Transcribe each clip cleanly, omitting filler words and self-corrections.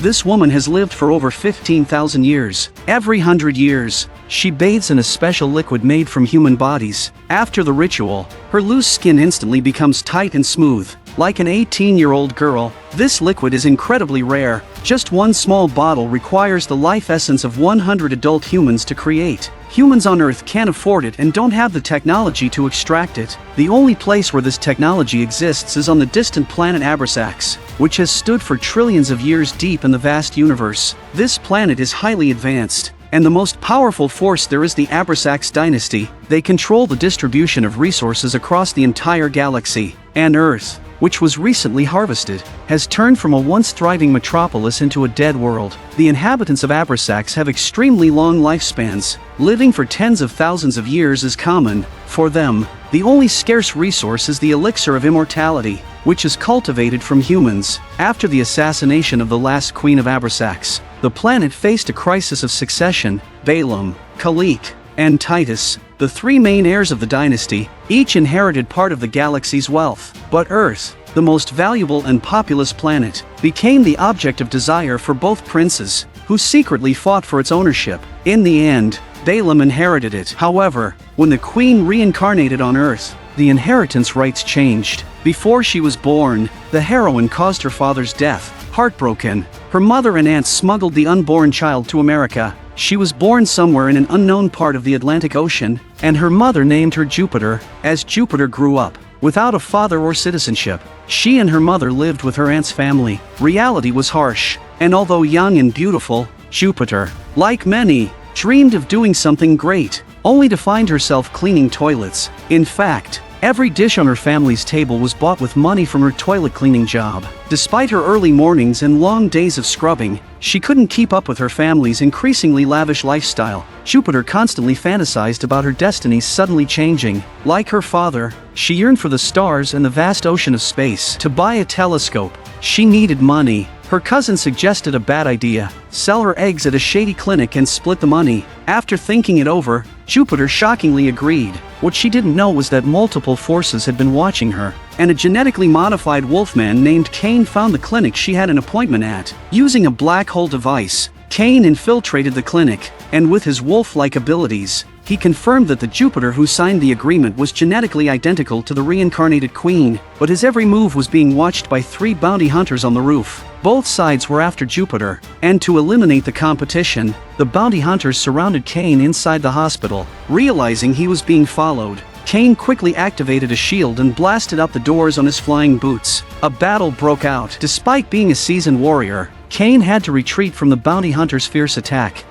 This woman has lived for over 15,000 years. Every 100 years, she bathes in a special liquid made from human bodies. After the ritual, her loose skin instantly becomes tight and smooth. Like an 18-year-old girl, this liquid is incredibly rare. Just one small bottle requires the life essence of 100 adult humans to create. Humans on Earth can't afford it and don't have the technology to extract it. The only place where this technology exists is on the distant planet Abrasax, which has stood for trillions of years deep in the vast universe. This planet is highly advanced, and the most powerful force there is the Abrasax dynasty. They control the distribution of resources across the entire galaxy, and Earth, which was recently harvested, has turned from a once thriving metropolis into a dead world. The inhabitants of Abrasax have extremely long lifespans. Living for tens of thousands of years is common. For them, the only scarce resource is the elixir of immortality, which is cultivated from humans. After the assassination of the last queen of Abrasax, the planet faced a crisis of succession. Balaam, Kalik, and Titus, the three main heirs of the dynasty, each inherited part of the galaxy's wealth. But Earth, the most valuable and populous planet, became the object of desire for both princes, who secretly fought for its ownership. In the end, Balaam inherited it. However, when the queen reincarnated on Earth, the inheritance rights changed. Before she was born, the heroine caused her father's death. Heartbroken, her mother and aunt smuggled the unborn child to America. She was born somewhere in an unknown part of the Atlantic Ocean, and her mother named her Jupiter. As Jupiter grew up, without a father or citizenship, she and her mother lived with her aunt's family. Reality was harsh, and although young and beautiful, Jupiter, like many, dreamed of doing something great, only to find herself cleaning toilets. In fact, every dish on her family's table was bought with money from her toilet cleaning job. Despite her early mornings and long days of scrubbing, she couldn't keep up with her family's increasingly lavish lifestyle. Jupiter constantly fantasized about her destiny suddenly changing. Like her father, she yearned for the stars and the vast ocean of space. To buy a telescope, she needed money. Her cousin suggested a bad idea: sell her eggs at a shady clinic and split the money. After thinking it over, Jupiter shockingly agreed. What she didn't know was that multiple forces had been watching her, and a genetically modified wolfman named Cain found the clinic she had an appointment at. Using a black hole device, Cain infiltrated the clinic, and with his wolf-like abilities, he confirmed that the Jupiter who signed the agreement was genetically identical to the reincarnated queen, but his every move was being watched by 3 bounty hunters on the roof. Both sides were after Jupiter, and to eliminate the competition, the bounty hunters surrounded Cain inside the hospital. Realizing he was being followed, Cain quickly activated a shield and blasted out the doors on his flying boots. A battle broke out. Despite being a seasoned warrior, Cain had to retreat from the bounty hunters' fierce attack.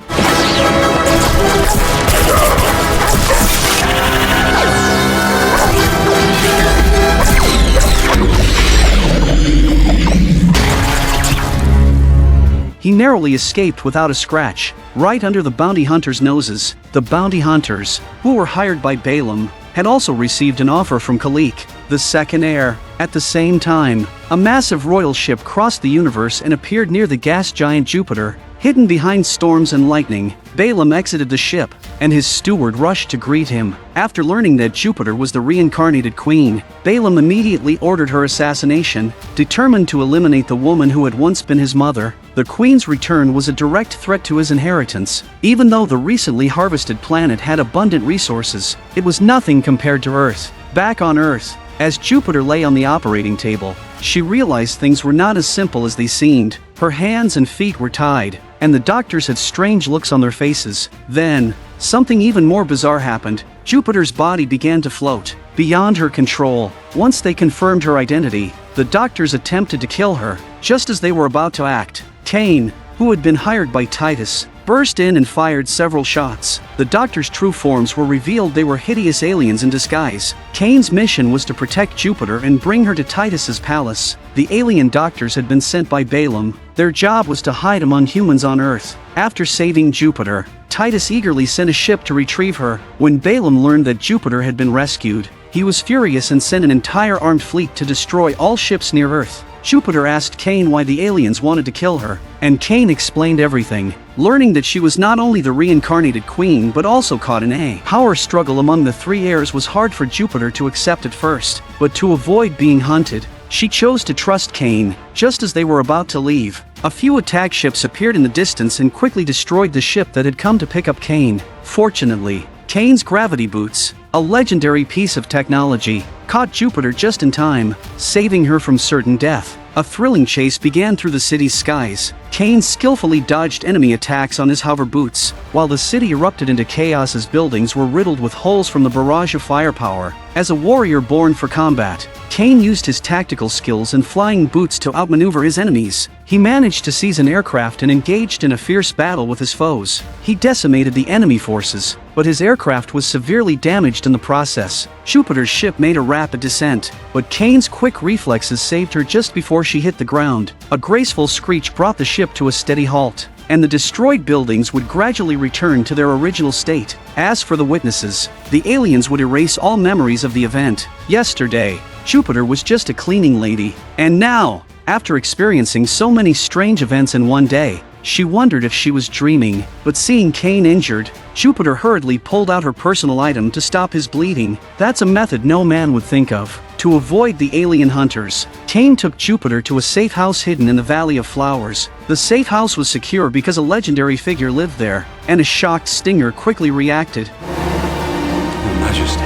He narrowly escaped without a scratch, right under the bounty hunters' noses. The bounty hunters, who were hired by Balaam, had also received an offer from Kalik, the second heir. At the same time, a massive royal ship crossed the universe and appeared near the gas giant Jupiter. Hidden behind storms and lightning, Balaam exited the ship, and his steward rushed to greet him. After learning that Jupiter was the reincarnated queen, Balaam immediately ordered her assassination. Determined to eliminate the woman who had once been his mother, the queen's return was a direct threat to his inheritance. Even though the recently harvested planet had abundant resources, it was nothing compared to Earth. Back on Earth, as Jupiter lay on the operating table, she realized things were not as simple as they seemed. Her hands and feet were tied, and the doctors had strange looks on their faces. Then, something even more bizarre happened. Jupiter's body began to float, beyond her control. Once they confirmed her identity, the doctors attempted to kill her. Just as they were about to act, Cain, who had been hired by Titus, burst in and fired several shots. The doctors' true forms were revealed. They were hideous aliens in disguise. Cain's mission was to protect Jupiter and bring her to Titus's palace. The alien doctors had been sent by Balaam. Their job was to hide among humans on Earth. After saving Jupiter, Titus eagerly sent a ship to retrieve her. When Balaam learned that Jupiter had been rescued, he was furious and sent an entire armed fleet to destroy all ships near Earth. Jupiter asked Cain why the aliens wanted to kill her, and Cain explained everything, learning that she was not only the reincarnated queen but also caught in a power struggle among the 3 heirs. Was hard for Jupiter to accept at first, but to avoid being hunted, She chose to trust Cain. Just as they were about to leave, a few attack ships appeared in the distance and quickly destroyed the ship that had come to pick up Cain. Fortunately, Cain's gravity boots, a legendary piece of technology, caught Jupiter just in time, saving her from certain death. A thrilling chase began through the city's skies. Cain skillfully dodged enemy attacks on his hover boots, while the city erupted into chaos as buildings were riddled with holes from the barrage of firepower. As a warrior born for combat, Cain used his tactical skills and flying boots to outmaneuver his enemies. He managed to seize an aircraft and engaged in a fierce battle with his foes. He decimated the enemy forces, but his aircraft was severely damaged in the process. Jupiter's ship made a rapid descent, but Cain's quick reflexes saved her just before she hit the ground. A graceful screech brought the ship to a steady halt, and the destroyed buildings would gradually return to their original state. As for the witnesses, the aliens would erase all memories of the event. Yesterday, Jupiter was just a cleaning lady, and now, after experiencing so many strange events in one day, she wondered if she was dreaming. But seeing Cain injured, Jupiter hurriedly pulled out her personal item to stop his bleeding. That's a method no man would think of. To avoid the alien hunters, Cain took Jupiter to a safe house hidden in the Valley of Flowers. The safe house was secure because a legendary figure lived there, and a shocked Stinger quickly reacted. Your Majesty.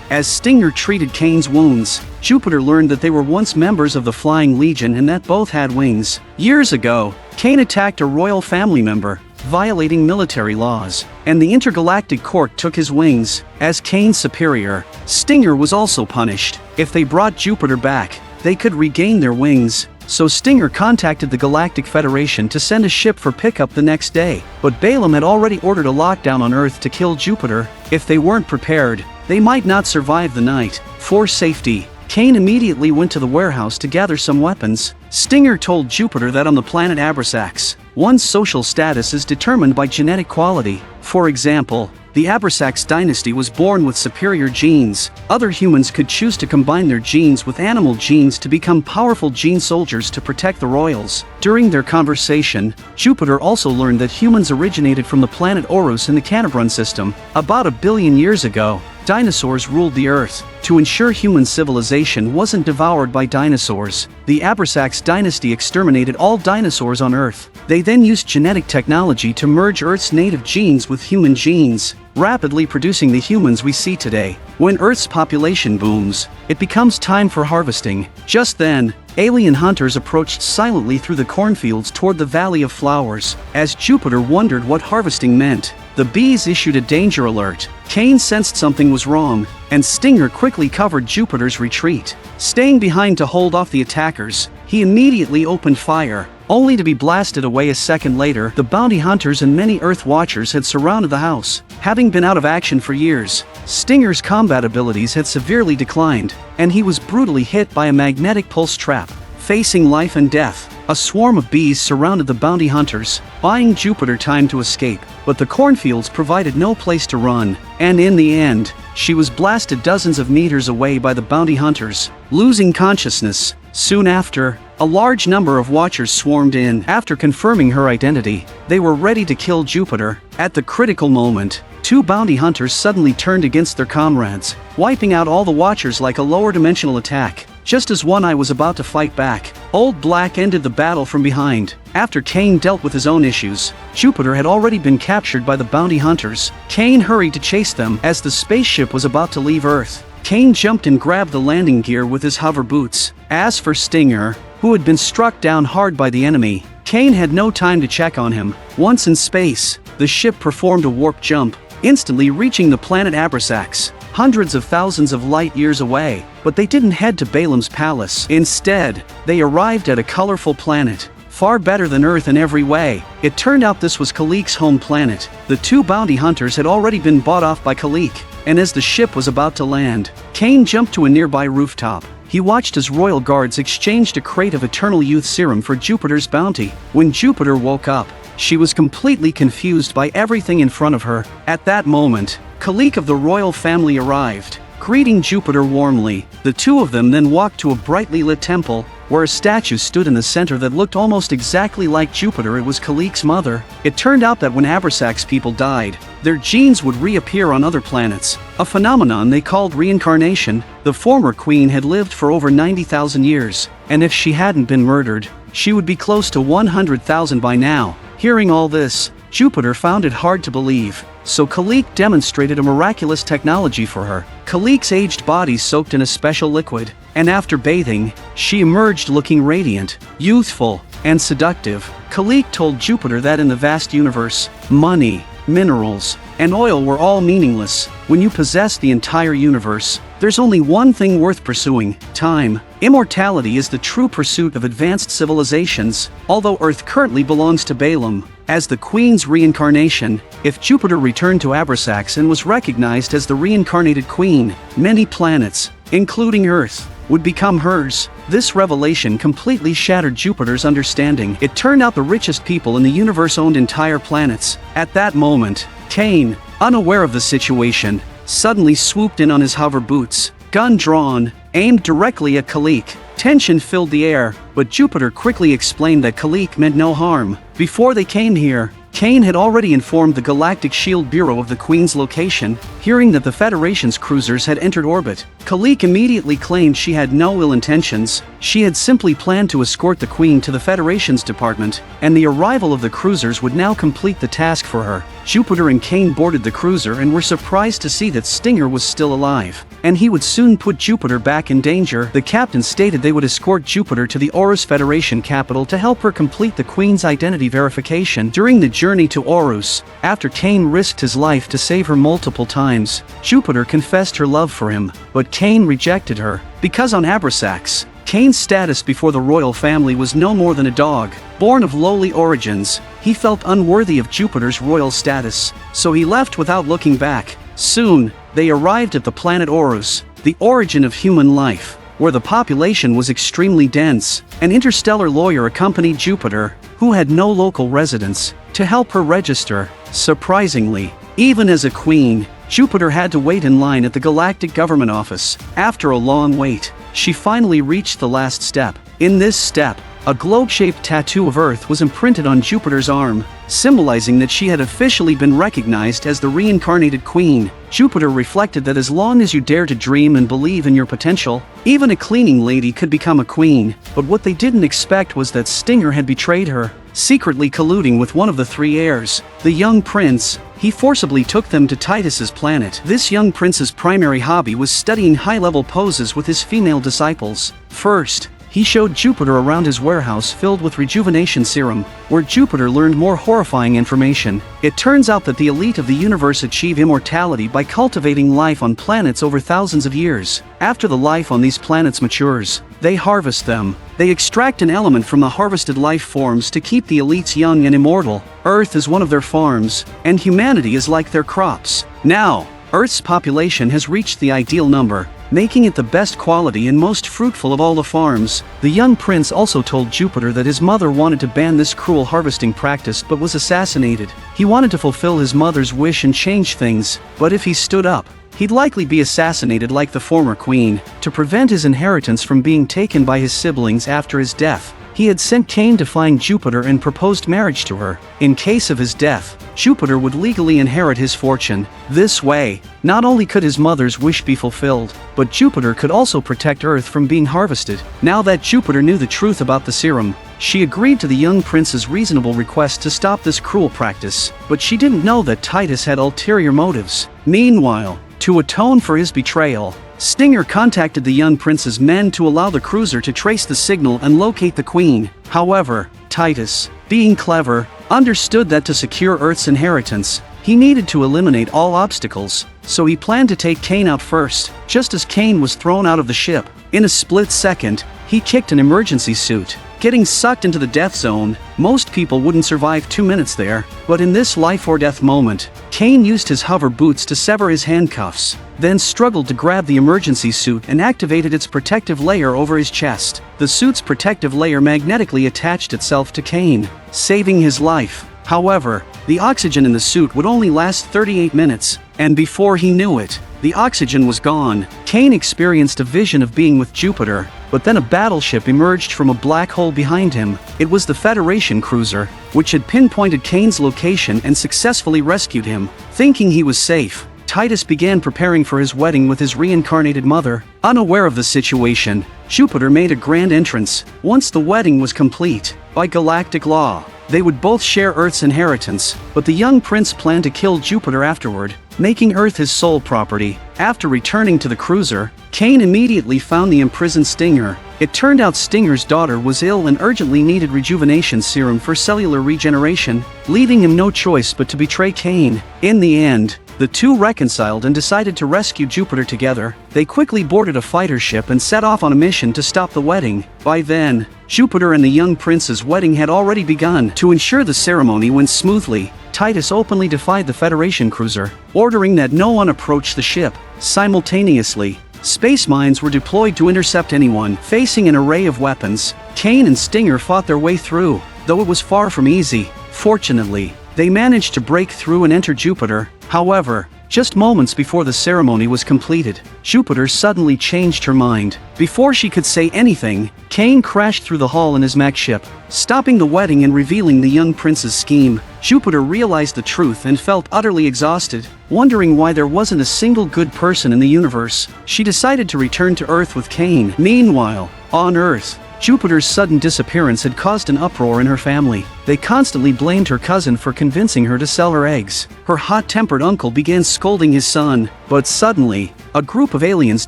As Stinger treated Cain's wounds, Jupiter learned that they were once members of the Flying Legion and that both had wings. Years ago, Cain attacked a royal family member, violating military laws, and the Intergalactic Court took his wings. As Cain's superior, Stinger was also punished. If they brought Jupiter back, they could regain their wings. So Stinger contacted the Galactic Federation to send a ship for pickup the next day. But Balaam had already ordered a lockdown on Earth to kill Jupiter. If they weren't prepared, they might not survive the night. For safety, Cain immediately went to the warehouse to gather some weapons. Stinger told Jupiter that on the planet Abrasax, one's social status is determined by genetic quality. For example, the Abrasax dynasty was born with superior genes. Other humans could choose to combine their genes with animal genes to become powerful gene soldiers to protect the royals. During their conversation, Jupiter also learned that humans originated from the planet Orus in the Cantabron system. About 1 billion years ago, dinosaurs ruled the Earth. To ensure human civilization wasn't devoured by dinosaurs, the Abrasax dynasty exterminated all dinosaurs on Earth. They then used genetic technology to merge Earth's native genes with human genes, rapidly producing the humans we see today. When Earth's population booms, it becomes time for harvesting. Just then, alien hunters approached silently through the cornfields toward the Valley of Flowers. As Jupiter wondered what harvesting meant, the bees issued a danger alert. Cain sensed something was wrong, and Stinger quickly covered Jupiter's retreat. Staying behind to hold off the attackers, he immediately opened fire, only to be blasted away a second later. The bounty hunters and many Earth Watchers had surrounded the house. Having been out of action for years, Stinger's combat abilities had severely declined, and he was brutally hit by a magnetic pulse trap. Facing life and death, a swarm of bees surrounded the bounty hunters, buying Jupiter time to escape. But the cornfields provided no place to run, and in the end, she was blasted dozens of meters away by the bounty hunters, losing consciousness. Soon after, a large number of Watchers swarmed in. After confirming her identity, they were ready to kill Jupiter. At the critical moment, 2 bounty hunters suddenly turned against their comrades, wiping out all the Watchers like a lower-dimensional attack. Just as One Eye was about to fight back, Old Black ended the battle from behind. After Cain dealt with his own issues, Jupiter had already been captured by the bounty hunters. Cain hurried to chase them. As the spaceship was about to leave Earth, Cain jumped and grabbed the landing gear with his hover boots. As for Stinger, who had been struck down hard by the enemy, Cain had no time to check on him. Once in space, the ship performed a warp jump, instantly reaching the planet Abrasax, hundreds of thousands of light years away. But they didn't head to Balaam's palace. Instead, they arrived at a colorful planet, far better than Earth in every way. It turned out this was Kalik's home planet. The 2 bounty hunters had already been bought off by Kalik, and as the ship was about to land, Cain jumped to a nearby rooftop. He watched as royal guards exchanged a crate of Eternal Youth Serum for Jupiter's bounty. When Jupiter woke up, she was completely confused by everything in front of her. At that moment, Kalik of the royal family arrived, greeting Jupiter warmly. The 2 of them then walked to a brightly lit temple, where a statue stood in the center that looked almost exactly like Jupiter. It was Kalik's mother. It turned out that when Abrasax people died, their genes would reappear on other planets, a phenomenon they called reincarnation. The former queen had lived for over 90,000 years, and if she hadn't been murdered, she would be close to 100,000 by now. Hearing all this, Jupiter found it hard to believe, so Kalik demonstrated a miraculous technology for her. Kalik's aged body soaked in a special liquid, and after bathing, she emerged looking radiant, youthful, and seductive. Kalik told Jupiter that in the vast universe, money, minerals, and oil were all meaningless. When you possess the entire universe, there's only one thing worth pursuing: time. Immortality is the true pursuit of advanced civilizations, although Earth currently belongs to Balaam. As the Queen's reincarnation, if Jupiter returned to Abrasax and was recognized as the reincarnated Queen, many planets, including Earth, would become hers. This revelation completely shattered Jupiter's understanding. It turned out the richest people in the universe owned entire planets. At that moment, Cain, unaware of the situation, suddenly swooped in on his hover boots, gun drawn, aimed directly at Kalik. Tension filled the air, but Jupiter quickly explained that Kalik meant no harm. Before they came here, Cain had already informed the Galactic Shield Bureau of the Queen's location. Hearing that the Federation's cruisers had entered orbit, Kalik immediately claimed she had no ill intentions. She had simply planned to escort the Queen to the Federation's department, and the arrival of the cruisers would now complete the task for her. Jupiter and Cain boarded the cruiser and were surprised to see that Stinger was still alive, and he would soon put Jupiter back in danger. The captain stated they would escort Jupiter to the Orus Federation capital to help her complete the Queen's identity verification. During the journey to Orus, after Cain risked his life to save her multiple times, Jupiter confessed her love for him, but Cain rejected her, because on Abrasax, Cain's status before the royal family was no more than a dog. Born of lowly origins, he felt unworthy of Jupiter's royal status, so he left without looking back. Soon, they arrived at the planet Orus, the origin of human life, where the population was extremely dense. An interstellar lawyer accompanied Jupiter, who had no local residence, to help her register. Surprisingly, even as a queen, Jupiter had to wait in line at the Galactic Government Office. After a long wait, she finally reached the last step. In this step, a globe-shaped tattoo of Earth was imprinted on Jupiter's arm, symbolizing that she had officially been recognized as the reincarnated Queen. Jupiter reflected that as long as you dare to dream and believe in your potential, even a cleaning lady could become a queen. But what they didn't expect was that Stinger had betrayed her, secretly colluding with one of the three heirs, the young prince. He forcibly took them to Titus's planet. This young prince's primary hobby was studying high-level poses with his female disciples. First, he showed Jupiter around his warehouse filled with rejuvenation serum, where Jupiter learned more horrifying information. It turns out that the elite of the universe achieve immortality by cultivating life on planets over thousands of years. After the life on these planets matures, they harvest them. They extract an element from the harvested life forms to keep the elites young and immortal. Earth is one of their farms, and humanity is like their crops. Now, Earth's population has reached the ideal number, making it the best quality and most fruitful of all the farms. The young prince also told Jupiter that his mother wanted to ban this cruel harvesting practice but was assassinated. He wanted to fulfill his mother's wish and change things, but if he stood up, he'd likely be assassinated like the former queen. To prevent his inheritance from being taken by his siblings after his death, he had sent Cain to find Jupiter and proposed marriage to her. In case of his death, Jupiter would legally inherit his fortune. This way, not only could his mother's wish be fulfilled, but Jupiter could also protect Earth from being harvested. Now that Jupiter knew the truth about the serum, she agreed to the young prince's reasonable request to stop this cruel practice, but she didn't know that Titus had ulterior motives. Meanwhile, to atone for his betrayal, Stinger contacted the young prince's men to allow the cruiser to trace the signal and locate the Queen. However, Titus, being clever, understood that to secure Earth's inheritance, he needed to eliminate all obstacles, so he planned to take Cain out first. Just as Cain was thrown out of the ship, in a split second, he kicked an emergency suit, getting sucked into the death zone. Most people wouldn't survive 2 minutes there, but in this life-or-death moment, Cain used his hover boots to sever his handcuffs, then struggled to grab the emergency suit and activated its protective layer over his chest. The suit's protective layer magnetically attached itself to Cain, saving his life. However, the oxygen in the suit would only last 38 minutes, and before he knew it, the oxygen was gone. Cain experienced a vision of being with Jupiter, but then a battleship emerged from a black hole behind him. It was the Federation cruiser, which had pinpointed Cain's location and successfully rescued him. Thinking he was safe, Titus began preparing for his wedding with his reincarnated mother. Unaware of the situation, Jupiter made a grand entrance. Once the wedding was complete, by galactic law, they would both share Earth's inheritance, but the young prince planned to kill Jupiter afterward, making Earth his sole property. After returning to the cruiser, Cain immediately found the imprisoned Stinger. It turned out Stinger's daughter was ill and urgently needed rejuvenation serum for cellular regeneration, leaving him no choice but to betray Cain. In the end, the two reconciled and decided to rescue Jupiter together. They quickly boarded a fighter ship and set off on a mission to stop the wedding. By then, Jupiter and the young prince's wedding had already begun. To ensure the ceremony went smoothly, Titus openly defied the Federation cruiser, ordering that no one approach the ship. Simultaneously, space mines were deployed to intercept anyone. Facing an array of weapons, Cain and Stinger fought their way through, though it was far from easy. Fortunately, they managed to break through and enter Jupiter. However, just moments before the ceremony was completed, Jupiter suddenly changed her mind. Before she could say anything, Cain crashed through the hull in his mech ship, stopping the wedding and revealing the young prince's scheme. Jupiter realized the truth and felt utterly exhausted, wondering why there wasn't a single good person in the universe. She decided to return to Earth with Cain. Meanwhile, on Earth, Jupiter's sudden disappearance had caused an uproar in her family. They constantly blamed her cousin for convincing her to sell her eggs. Her hot-tempered uncle began scolding his son, but suddenly, a group of aliens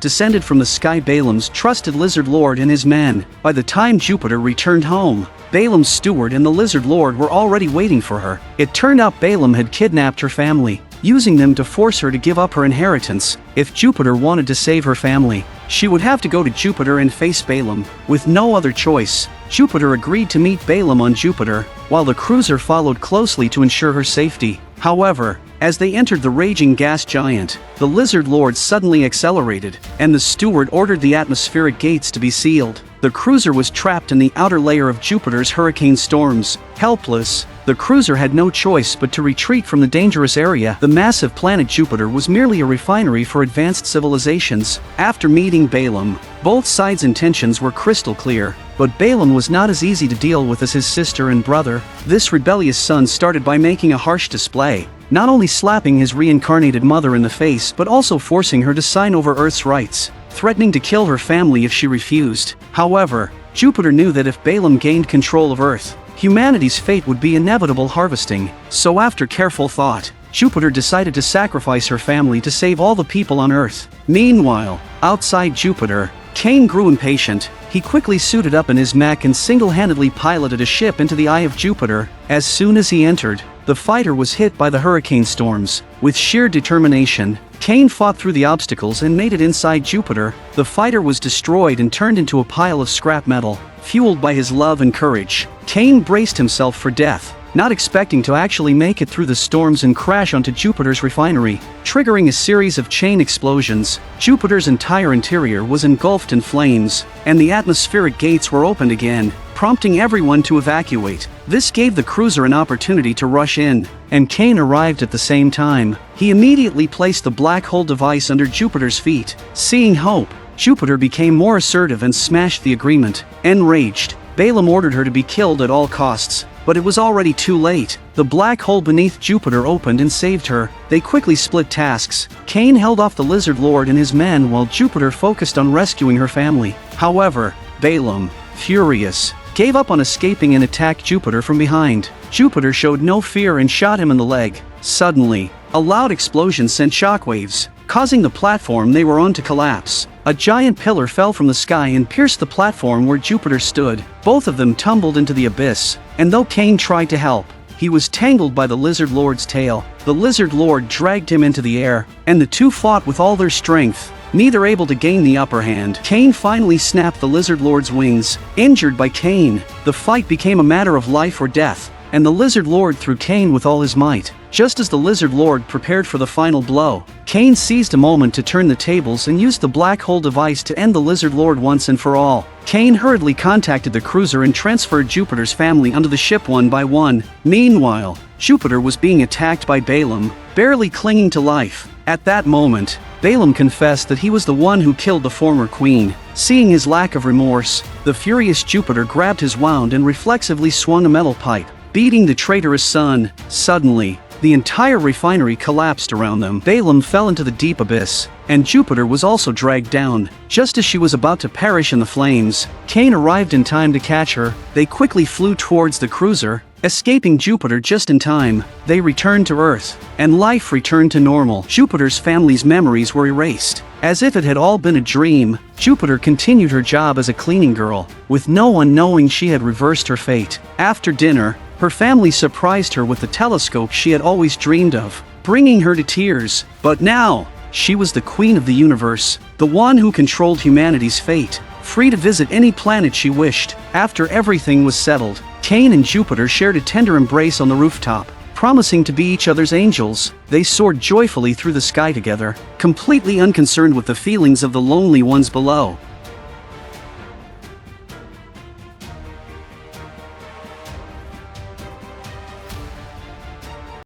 descended from the sky. Balaam's trusted lizard lord and his men. By the time Jupiter returned home, Balaam's steward and the lizard lord were already waiting for her. It turned out Balaam had kidnapped her family, using them to force her to give up her inheritance. If Jupiter wanted to save her family, she would have to go to Jupiter and face Balaam. With no other choice, Jupiter agreed to meet Balaam on Jupiter, while the cruiser followed closely to ensure her safety. However, as they entered the raging gas giant, the lizard lord suddenly accelerated, and the steward ordered the atmospheric gates to be sealed. The cruiser was trapped in the outer layer of Jupiter's hurricane storms. Helpless, the cruiser had no choice but to retreat from the dangerous area. The massive planet Jupiter was merely a refinery for advanced civilizations. After meeting Balaam, both sides' intentions were crystal clear, but Balaam was not as easy to deal with as his sister and brother. This rebellious son started by making a harsh display, not only slapping his reincarnated mother in the face but also forcing her to sign over Earth's rights, threatening to kill her family if she refused. However, Jupiter knew that if Balaam gained control of Earth, humanity's fate would be inevitable harvesting. So after careful thought, Jupiter decided to sacrifice her family to save all the people on Earth. Meanwhile, outside Jupiter, Cain grew impatient. He quickly suited up in his mech and single-handedly piloted a ship into the eye of Jupiter. As soon as he entered, the fighter was hit by the hurricane storms. With sheer determination, Cain fought through the obstacles and made it inside Jupiter. The fighter was destroyed and turned into a pile of scrap metal. Fueled by his love and courage, Cain braced himself for death, not expecting to actually make it through the storms and crash onto Jupiter's refinery, triggering a series of chain explosions. Jupiter's entire interior was engulfed in flames, and the atmospheric gates were opened again, prompting everyone to evacuate. This gave the cruiser an opportunity to rush in, and Cain arrived at the same time. He immediately placed the black hole device under Jupiter's feet. Seeing hope, Jupiter became more assertive and smashed the agreement. Enraged, Balaam ordered her to be killed at all costs, but it was already too late. The black hole beneath Jupiter opened and saved her. They quickly split tasks. Cain held off the lizard lord and his men while Jupiter focused on rescuing her family. However, Balaam, furious, gave up on escaping and attacked Jupiter from behind. Jupiter showed no fear and shot him in the leg. Suddenly, a loud explosion sent shockwaves, causing the platform they were on to collapse. A giant pillar fell from the sky and pierced the platform where Jupiter stood. Both of them tumbled into the abyss, and though Cain tried to help, he was tangled by the lizard lord's tail. The lizard lord dragged him into the air, and the two fought with all their strength, neither able to gain the upper hand. Cain finally snapped the lizard lord's wings. Injured by Cain, the fight became a matter of life or death, and the lizard lord threw Cain with all his might. Just as the lizard lord prepared for the final blow, Cain seized a moment to turn the tables and used the black hole device to end the lizard lord once and for all. Cain hurriedly contacted the cruiser and transferred Jupiter's family onto the ship one by one. Meanwhile, Jupiter was being attacked by Balaam, barely clinging to life. At that moment, Balaam confessed that he was the one who killed the former queen. Seeing his lack of remorse, the furious Jupiter grabbed his wand and reflexively swung a metal pipe, beating the traitorous sun. Suddenly, the entire refinery collapsed around them. Balaam fell into the deep abyss, and Jupiter was also dragged down. Just as she was about to perish in the flames, Cain arrived in time to catch her. They quickly flew towards the cruiser, escaping Jupiter just in time. They returned to Earth, and life returned to normal. Jupiter's family's memories were erased. As if it had all been a dream, Jupiter continued her job as a cleaning girl, with no one knowing she had reversed her fate. After dinner, her family surprised her with the telescope she had always dreamed of, bringing her to tears. But now, she was the queen of the universe, the one who controlled humanity's fate, free to visit any planet she wished. After everything was settled, Cain and Jupiter shared a tender embrace on the rooftop. Promising to be each other's angels, they soared joyfully through the sky together, completely unconcerned with the feelings of the lonely ones below.